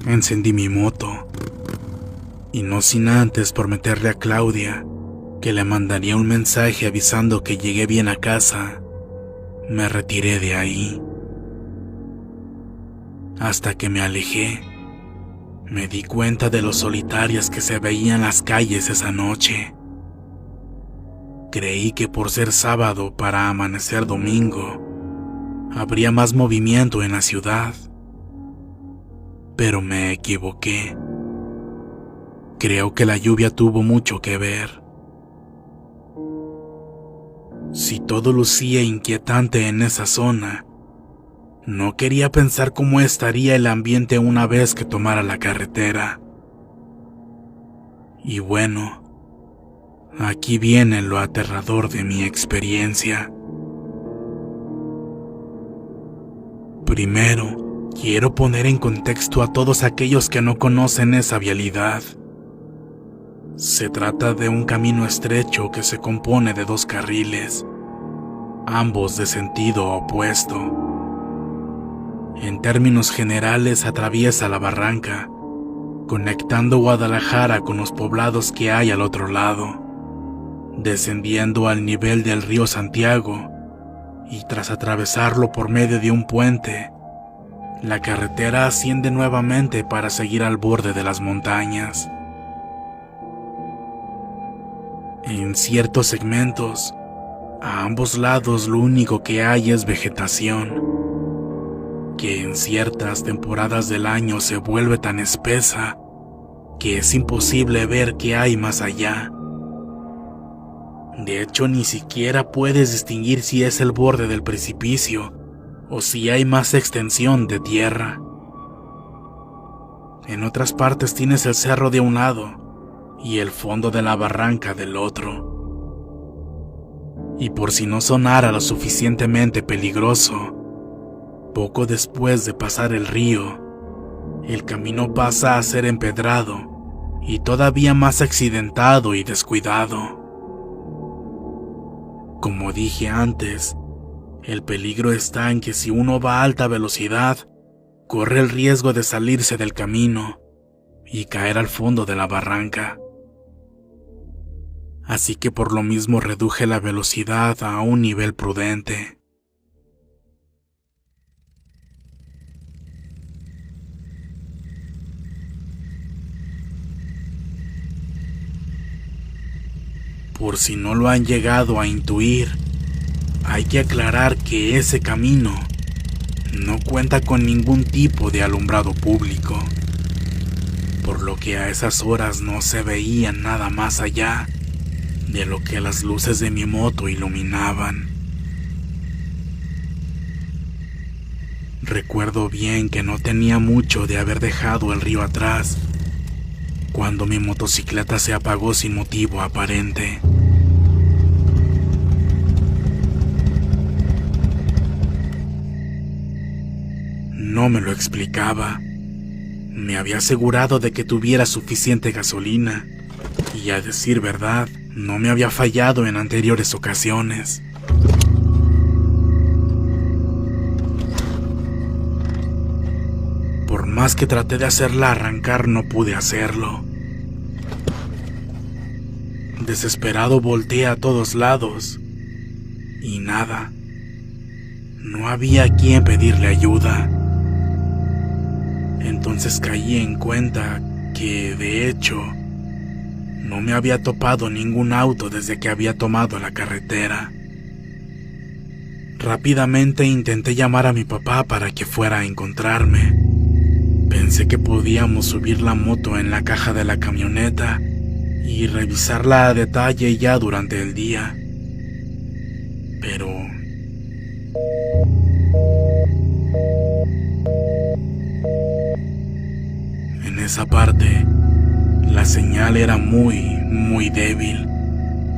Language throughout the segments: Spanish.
Encendí mi moto y no sin antes prometerle a Claudia que le mandaría un mensaje avisando que llegué bien a casa. Me retiré de ahí. Hasta que me alejé, me di cuenta de lo solitarias que se veían las calles esa noche. Creí que por ser sábado para amanecer domingo, habría más movimiento en la ciudad. Pero me equivoqué. Creo que la lluvia tuvo mucho que ver. Si todo lucía inquietante en esa zona, no quería pensar cómo estaría el ambiente una vez que tomara la carretera. Y bueno, aquí viene lo aterrador de mi experiencia. Primero, quiero poner en contexto a todos aquellos que no conocen esa vialidad. Se trata de un camino estrecho que se compone de 2 carriles, ambos de sentido opuesto. En términos generales atraviesa la barranca, conectando Guadalajara con los poblados que hay al otro lado, descendiendo al nivel del río Santiago, y tras atravesarlo por medio de un puente, la carretera asciende nuevamente para seguir al borde de las montañas. En ciertos segmentos, a ambos lados lo único que hay es vegetación, que en ciertas temporadas del año se vuelve tan espesa que es imposible ver qué hay más allá. De hecho, ni siquiera puedes distinguir si es el borde del precipicio o si hay más extensión de tierra. En otras partes tienes el cerro de un lado y el fondo de la barranca del otro. Y por si no sonara lo suficientemente peligroso, poco después de pasar el río, el camino pasa a ser empedrado y todavía más accidentado y descuidado. Como dije antes, el peligro está en que si uno va a alta velocidad, corre el riesgo de salirse del camino y caer al fondo de la barranca. Así que por lo mismo reduje la velocidad a un nivel prudente. Por si no lo han llegado a intuir, hay que aclarar que ese camino no cuenta con ningún tipo de alumbrado público, por lo que a esas horas no se veía nada más allá de lo que las luces de mi moto iluminaban. Recuerdo bien que no tenía mucho de haber dejado el río atrás, cuando mi motocicleta se apagó sin motivo aparente. No me lo explicaba. Me había asegurado de que tuviera suficiente gasolina, y a decir verdad, no me había fallado en anteriores ocasiones. Por más que traté de hacerla arrancar, no pude hacerlo. Desesperado volteé a todos lados y nada. No había a quien pedirle ayuda. Entonces caí en cuenta que, de hecho, no me había topado ningún auto desde que había tomado la carretera. Rápidamente intenté llamar a mi papá para que fuera a encontrarme. Pensé que podíamos subir la moto en la caja de la camioneta y revisarla a detalle ya durante el día. Pero en esa parte, la señal era muy débil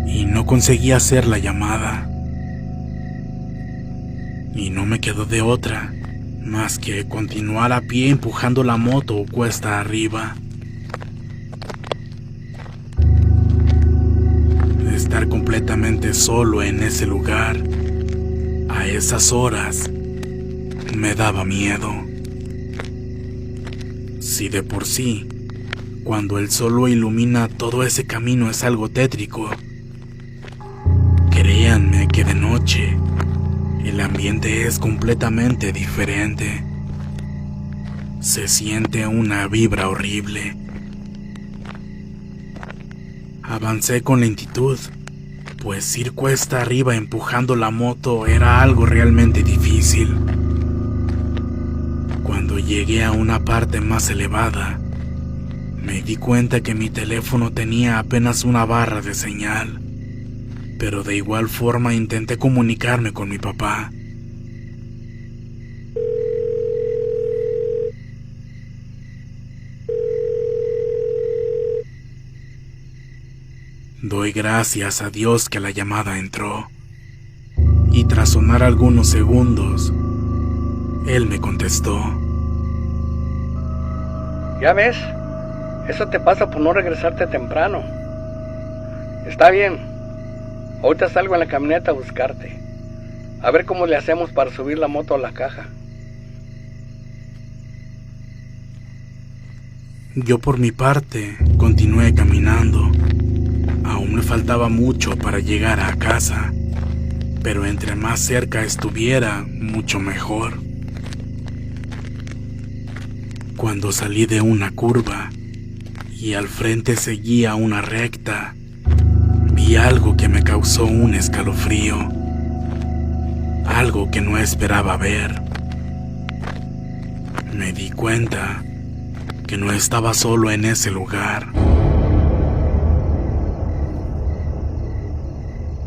y no conseguía hacer la llamada. Y no me quedó de otra más que continuar a pie empujando la moto cuesta arriba. Estar completamente solo en ese lugar, a esas horas, me daba miedo. Si de por sí, cuando el sol lo ilumina, todo ese camino es algo tétrico, créanme que de noche el ambiente es completamente diferente. Se siente una vibra horrible. Avancé con lentitud, pues ir cuesta arriba empujando la moto era algo realmente difícil. Cuando llegué a una parte más elevada, me di cuenta que mi teléfono tenía apenas una barra de señal, pero de igual forma intenté comunicarme con mi papá. Doy gracias a Dios que la llamada entró, y tras sonar algunos segundos, él me contestó. ¿Ya ves? Eso te pasa por no regresarte temprano. Está bien. Ahorita salgo en la camioneta a buscarte. A ver cómo le hacemos para subir la moto a la caja. Yo por mi parte continué caminando. Aún me faltaba mucho para llegar a casa, pero entre más cerca estuviera, mucho mejor. Cuando salí de una curva y al frente seguía una recta, vi algo que me causó un escalofrío, algo que no esperaba ver. Me di cuenta que no estaba solo en ese lugar.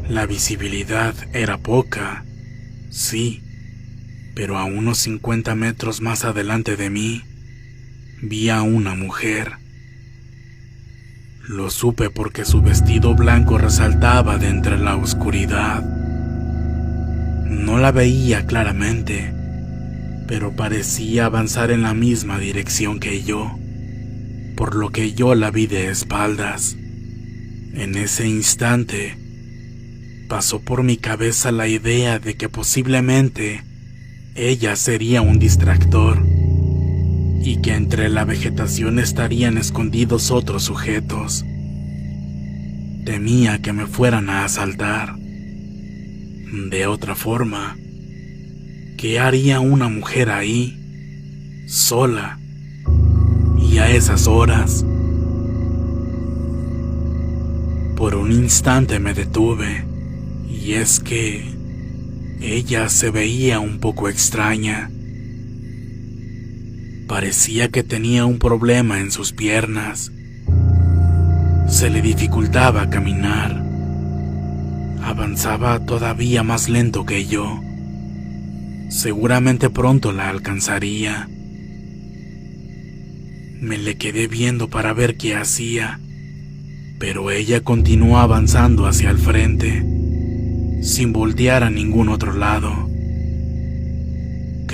La visibilidad era poca, sí, pero a unos 50 metros más adelante de mí, vi a una mujer. Lo supe porque su vestido blanco resaltaba de entre la oscuridad. No la veía claramente, pero parecía avanzar en la misma dirección que yo, por lo que yo la vi de espaldas. En ese instante, pasó por mi cabeza la idea de que posiblemente ella sería un distractor y que entre la vegetación estarían escondidos otros sujetos. Temía que me fueran a asaltar. De otra forma, ¿qué haría una mujer ahí, sola, y a esas horas? Por un instante me detuve, y es que ella se veía un poco extraña. Parecía que tenía un problema en sus piernas. Se le dificultaba caminar. Avanzaba todavía más lento que yo. Seguramente pronto la alcanzaría. Me le quedé viendo para ver qué hacía, pero ella continuó avanzando hacia el frente, sin voltear a ningún otro lado.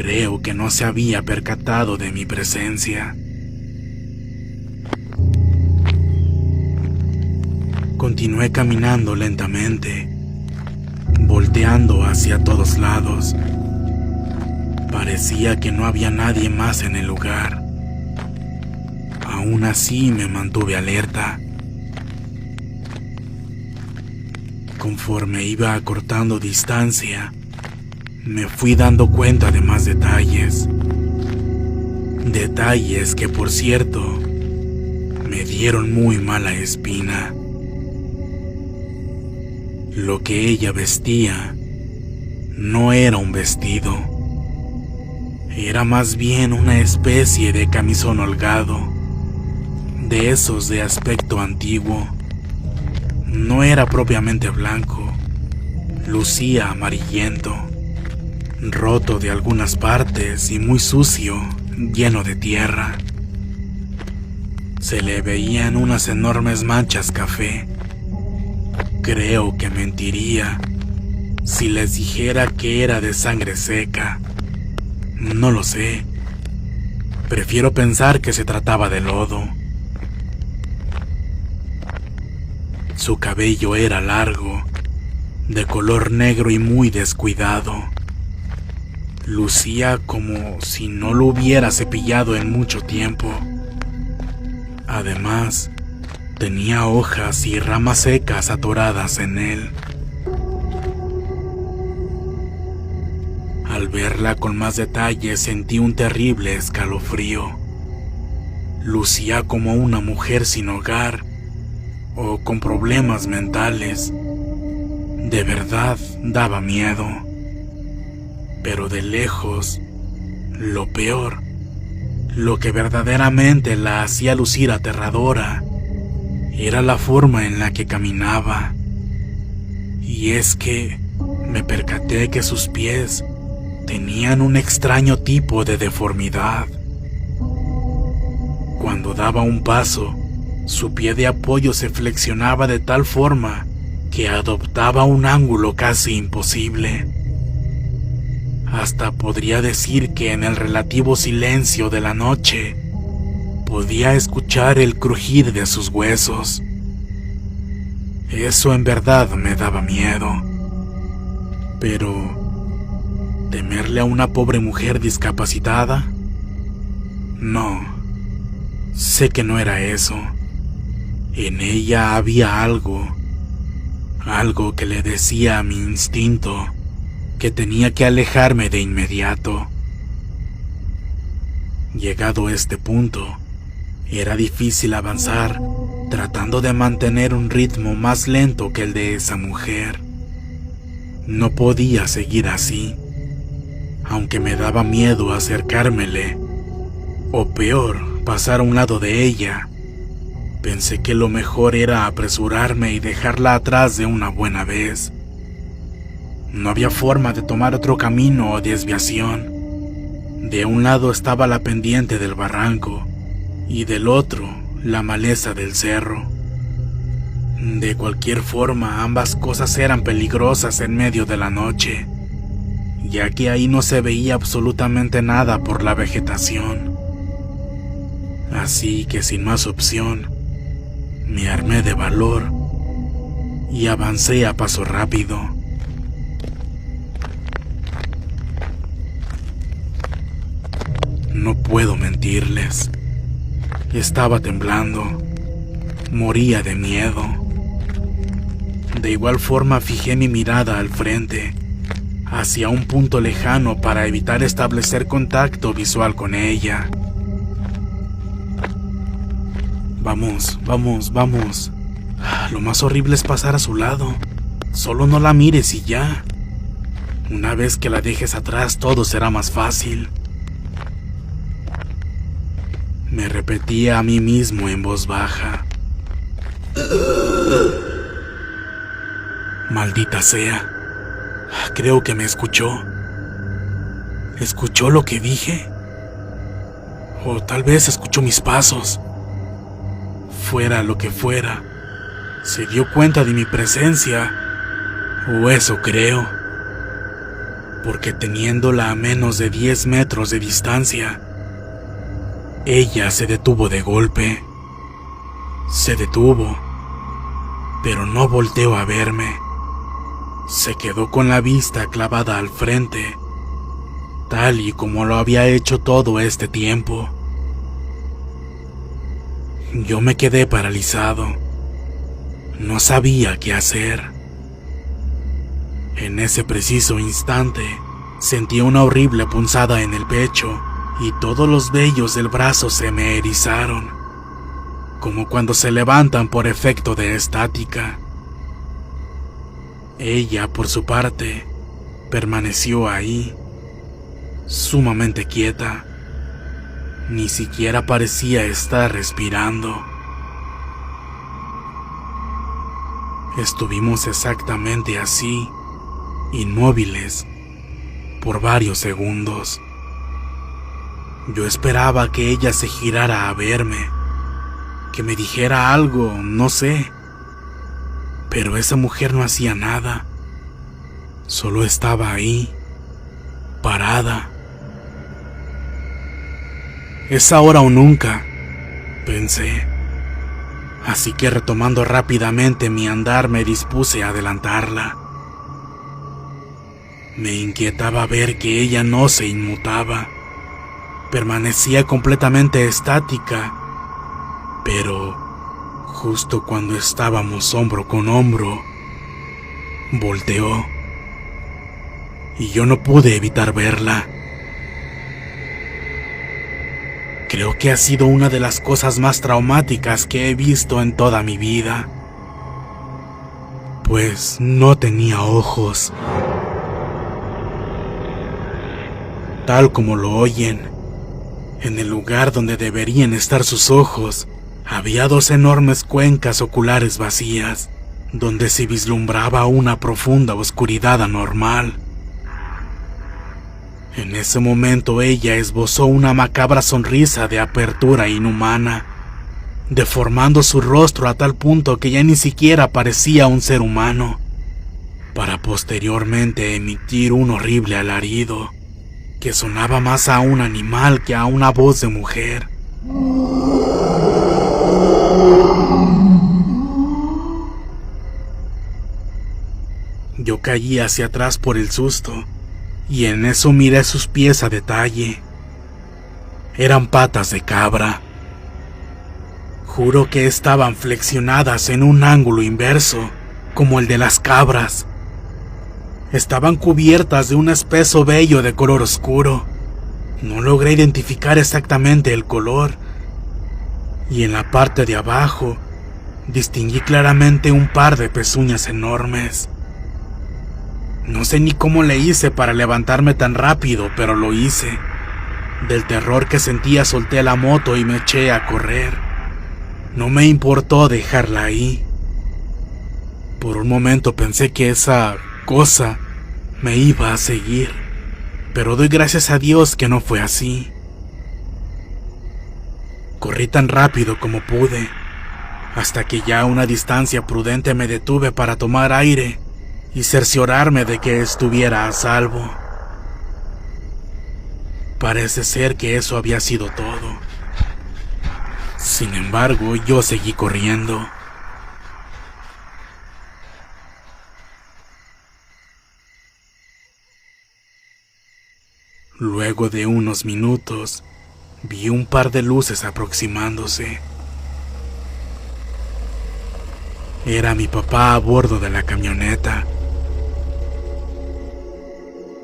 Creo que no se había percatado de mi presencia. Continué caminando lentamente, volteando hacia todos lados. Parecía que no había nadie más en el lugar. Aún así me mantuve alerta. Conforme iba acortando distancia, me fui dando cuenta de más detalles. Detalles que, por cierto, me dieron muy mala espina. Lo que ella vestía no era un vestido. Era más bien una especie de camisón holgado, de esos de aspecto antiguo. No era propiamente blanco, lucía amarillento, roto de algunas partes y muy sucio, lleno de tierra. Se le veían unas enormes manchas café. Creo que mentiría si les dijera que era de sangre seca. No lo sé. Prefiero pensar que se trataba de lodo. Su cabello era largo, de color negro y muy descuidado. Lucía como si no lo hubiera cepillado en mucho tiempo. Además, tenía hojas y ramas secas atoradas en él. Al verla con más detalle sentí un terrible escalofrío. Lucía como una mujer sin hogar o con problemas mentales. De verdad daba miedo. Pero de lejos, lo peor, lo que verdaderamente la hacía lucir aterradora, era la forma en la que caminaba. Y es que me percaté que sus pies tenían un extraño tipo de deformidad. Cuando daba un paso, su pie de apoyo se flexionaba de tal forma que adoptaba un ángulo casi imposible. Hasta podría decir que en el relativo silencio de la noche podía escuchar el crujir de sus huesos. Eso en verdad me daba miedo. Pero ¿temerle a una pobre mujer discapacitada? No, sé que no era eso. En ella había algo que le decía a mi instinto que tenía que alejarme de inmediato. Llegado este punto, era difícil avanzar tratando de mantener un ritmo más lento que el de esa mujer. No podía seguir así, aunque me daba miedo acercármele, o peor, pasar a un lado de ella. Pensé que lo mejor era apresurarme y dejarla atrás de una buena vez. No había forma de tomar otro camino o desviación. De un lado estaba la pendiente del barranco y del otro la maleza del cerro. De cualquier forma, ambas cosas eran peligrosas en medio de la noche, ya que ahí no se veía absolutamente nada por la vegetación. Así que sin más opción, me armé de valor y avancé a paso rápido. No puedo mentirles. Estaba temblando. Moría de miedo. De igual forma fijé mi mirada al frente, hacia un punto lejano para evitar establecer contacto visual con ella. Vamos. Lo más horrible es pasar a su lado. Solo no la mires y ya. Una vez que la dejes atrás, todo será más fácil. Me repetía a mí mismo en voz baja. Maldita sea. Creo que me escuchó. ¿Escuchó lo que dije? O tal vez escuchó mis pasos. Fuera lo que fuera, se dio cuenta de mi presencia, o eso creo, porque teniéndola a menos de 10 metros de distancia, ella se detuvo de golpe. Se detuvo, pero no volteó a verme. Se quedó con la vista clavada al frente, tal y como lo había hecho todo este tiempo. Yo me quedé paralizado. No sabía qué hacer. En ese preciso instante, sentí una horrible punzada en el pecho y todos los vellos del brazo se me erizaron, como cuando se levantan por efecto de estática. Ella, por su parte, permaneció ahí, sumamente quieta. Ni siquiera parecía estar respirando. Estuvimos exactamente así, inmóviles, por varios segundos. Yo esperaba que ella se girara a verme, que me dijera algo, no sé. Pero esa mujer no hacía nada. Solo estaba ahí, parada. Es ahora o nunca, pensé. Así que retomando rápidamente mi andar me dispuse a adelantarla. Me inquietaba ver que ella no se inmutaba. Permanecía completamente estática, Pero justo cuando estábamos hombro con hombro, volteó y yo no pude evitar verla. Creo que ha sido una de las cosas más traumáticas que he visto en toda mi vida, pues no tenía ojos. Tal como lo oyen, en el lugar donde deberían estar sus ojos, había dos enormes cuencas oculares vacías, donde se vislumbraba una profunda oscuridad anormal. En ese momento ella esbozó una macabra sonrisa de apertura inhumana, deformando su rostro a tal punto que ya ni siquiera parecía un ser humano, para posteriormente emitir un horrible alarido que sonaba más a un animal que a una voz de mujer. Yo caí hacia atrás por el susto, y en eso miré sus pies a detalle. Eran patas de cabra. Juro que estaban flexionadas en un ángulo inverso, como el de las cabras. Estaban cubiertas de un espeso vello de color oscuro. No logré identificar exactamente el color, y en la parte de abajo distinguí claramente un par de pezuñas enormes. No sé ni cómo le hice para levantarme tan rápido, pero lo hice. Del terror que sentía solté la moto y me eché a correr. No me importó dejarla ahí. Por un momento pensé que esa cosa me iba a seguir, pero doy gracias a Dios que no fue así. Corrí tan rápido como pude, hasta que ya a una distancia prudente me detuve para tomar aire y cerciorarme de que estuviera a salvo. Parece ser que eso había sido todo. Sin embargo, yo seguí corriendo. Luego de unos minutos, vi un par de luces aproximándose. Era mi papá a bordo de la camioneta.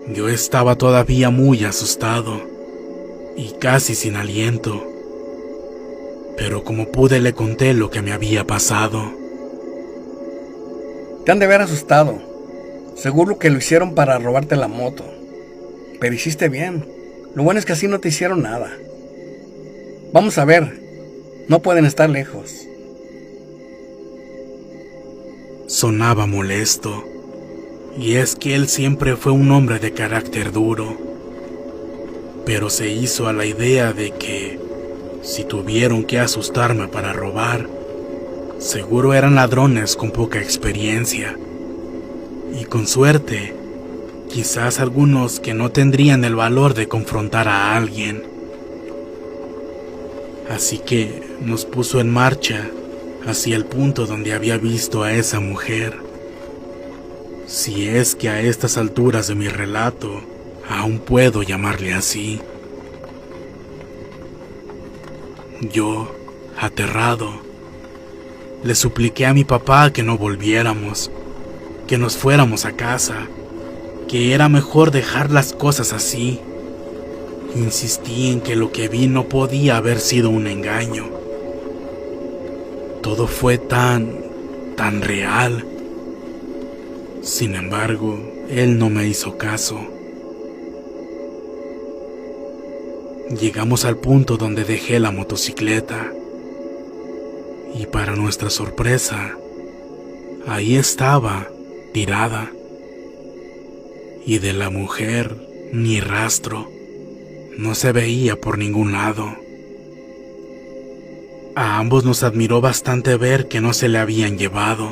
Yo estaba todavía muy asustado y casi sin aliento, pero como pude le conté lo que me había pasado. Te han de haber asustado. Seguro que lo hicieron para robarte la moto. Pero hiciste bien. Lo bueno es que así no te hicieron nada. Vamos a ver. No pueden estar lejos. Sonaba molesto, y es que él siempre fue un hombre de carácter duro, pero se hizo a la idea de que, si tuvieron que asustarme para robar, seguro eran ladrones con poca experiencia, y con suerte, quizás algunos que no tendrían el valor de confrontar a alguien. Así que nos puso en marcha hacia el punto donde había visto a esa mujer. Si es que a estas alturas de mi relato aún puedo llamarle así. Yo, aterrado, le supliqué a mi papá que no volviéramos, que nos fuéramos a casa, que era mejor dejar las cosas así. Insistí en que lo que vi no podía haber sido un engaño. Todo fue tan real. Sin embargo, él no me hizo caso. Llegamos al punto donde dejé la motocicleta. Y para nuestra sorpresa, ahí estaba, tirada. Y de la mujer, ni rastro. No se veía por ningún lado. A ambos nos admiró bastante ver que no se le habían llevado.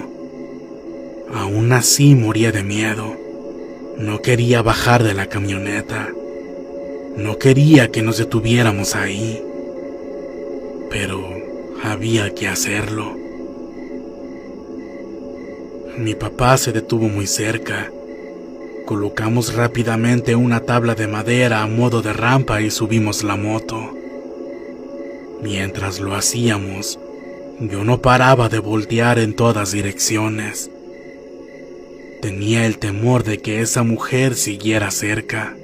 Aún así moría de miedo. No quería bajar de la camioneta. No quería que nos detuviéramos ahí. Pero había que hacerlo. Mi papá se detuvo muy cerca. Colocamos rápidamente una tabla de madera a modo de rampa y subimos la moto. Mientras lo hacíamos, Yo no paraba de voltear en todas direcciones. Tenía el temor de que esa mujer siguiera cerca.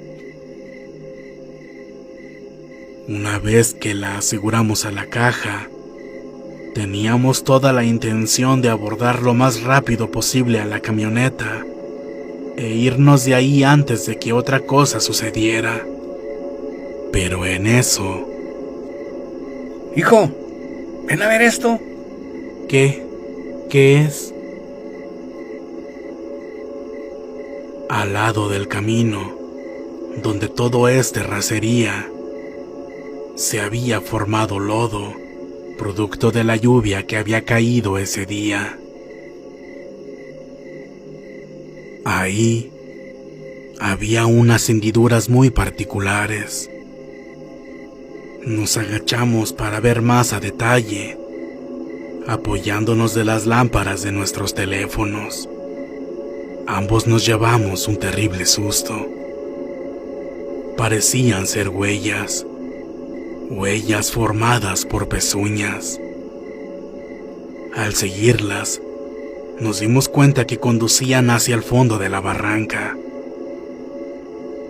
Una vez que la aseguramos a la caja, teníamos toda la intención de abordar lo más rápido posible a la camioneta e irnos de ahí antes de que otra cosa sucediera. Pero en eso... Hijo, ven a ver esto. ¿Qué? ¿Qué es? Al lado del camino, donde todo es terracería, se había formado lodo, producto de la lluvia que había caído ese día. Ahí había unas hendiduras muy particulares. Nos agachamos para ver más a detalle, apoyándonos de las lámparas de nuestros teléfonos. Ambos nos llevamos un terrible susto. Parecían ser huellas formadas por pezuñas. Al seguirlas, nos dimos cuenta que conducían hacia el fondo de la barranca.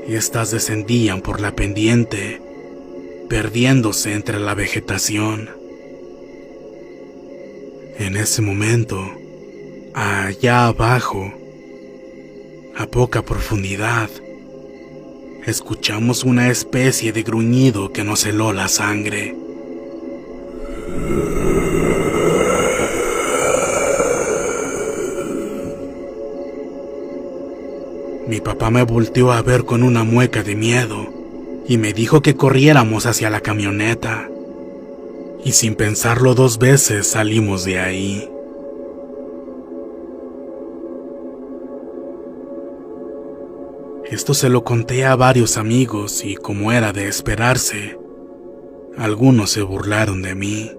Estas descendían por la pendiente, perdiéndose entre la vegetación. En ese momento, allá abajo, a poca profundidad, escuchamos una especie de gruñido que nos heló la sangre. Mi papá me volteó a ver con una mueca de miedo y me dijo que corriéramos hacia la camioneta. Y sin pensarlo 2 veces salimos de ahí. Esto se lo conté a varios amigos y, como era de esperarse, algunos se burlaron de mí.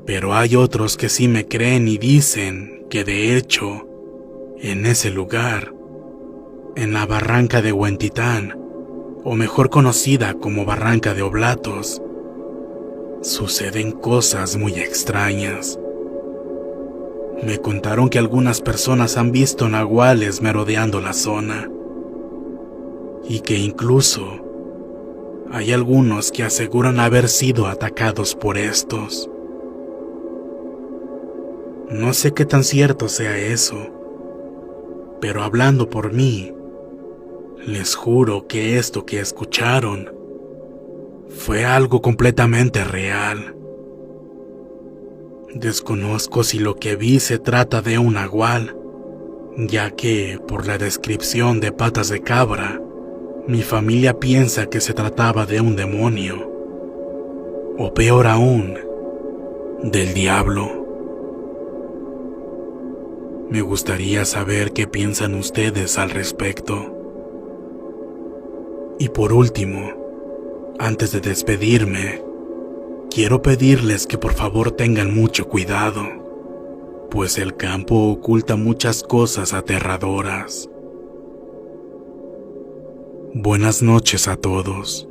Pero hay otros que sí me creen y dicen que de hecho, en ese lugar, en la barranca de Huentitán, o mejor conocida como Barranca de Oblatos, suceden cosas muy extrañas. Me contaron que algunas personas han visto nahuales merodeando la zona, y que incluso hay algunos que aseguran haber sido atacados por estos. No sé qué tan cierto sea eso, pero hablando por mí, les juro que esto que escucharon fue algo completamente real. Desconozco si lo que vi se trata de un nahual, ya que, por la descripción de patas de cabra, mi familia piensa que se trataba de un demonio, o peor aún, del diablo. Me gustaría saber qué piensan ustedes al respecto. Y por último, antes de despedirme, quiero pedirles que por favor tengan mucho cuidado, pues el campo oculta muchas cosas aterradoras. Buenas noches a todos.